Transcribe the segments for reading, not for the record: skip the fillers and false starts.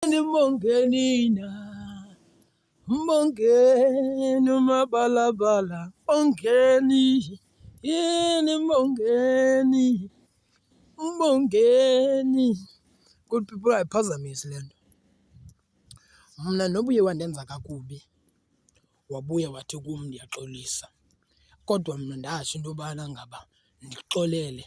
Mongenina, mongeni mabalabala, mongeni, yini mongeni, mongeni. Good people, ayiphazamisi le nto. Mna noba uye wandenza kakubi, wabuya wathi kum ndiyaxolisa, kodwa mna ndatsho into yobana ngaba ndixolele.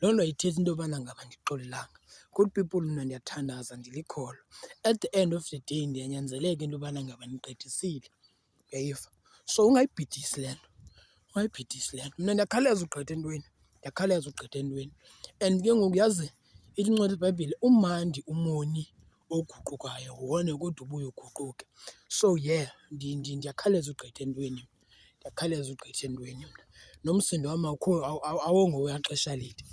Loo nto ayithethi into yobana ngaba andixolelanga. Good people, mna ndiyathandaza, ndilikholo. At the end of the day ndiyanyanzeleka into yobana ngaba ndigqithisile, uyayiva? So ungayibhidisi le nto, ungayibhidisi le nto. Mna ndiyakhawuleza ugqitha entweni, ndiyakhawuleza ugqitha entweni. And ke ngoku yazi ithi incwadi iBhayibhile, umandi umoni oguqukayo wona kodwa ubuye uguquke. So yeah, ndiyakhawuleza ugqitha entweni, ndiyakhawuleza ugqitha entweni mna. Nomsindo wam awongoweya xesha lide.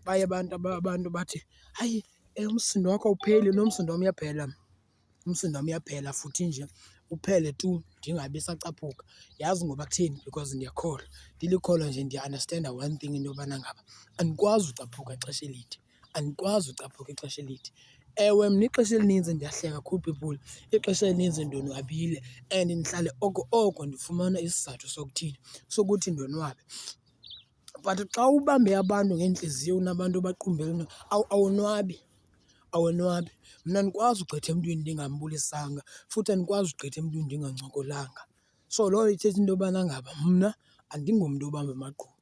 Baye abantu bathi, hayi, umsindo wakho awupheli. Nomsindo wam uyaphela mna, umsindo wam uyaphela futhi nje uphele tu ndingabi sacaphuka. Yazi ngoba kutheni? Because ndiyakholwa, ndilikholwa nje ndiya-andastenda one thing into yobana ngaba andikwazi ucaphuka ixesha elide, andikwazi ucaphuka ixesha elide. Ewe, mna ixesha elininzi ndiyahleka, good people, ixesha elininzi ndonwabile and ndihlale oko ndifumana isizathu sokuthini, sokuthi ndonwabe. But xa ubambe abantu ngeentliziyo unabantu obaqumbeleyo awonwabi, awonwabi. Mna andikwazi ugqitha emntwini ndingambulisanga futhi andikwazi ugqitha emntwini ndingancokolanga. So loo nto ithetha into yobana ngaba mna andingomntu obamba amaqhuba.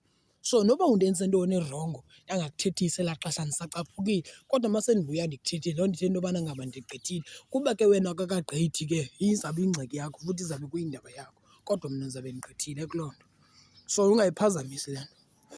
So noba undenze ntoni erongo ndangakuthethisa elaa xesha ndisacaphukile, kodwa uma sendibuya ndikuthethile, loo nto ithetha into yobana ngaba ndigqithile. Kuba ke wena kakagqithi ke izawuba yingxaki yakho futhi izawube kuyindaba yakho, kodwa mna ndizabe ndigqithile kuloo nto. So ungayiphazamisi le nto.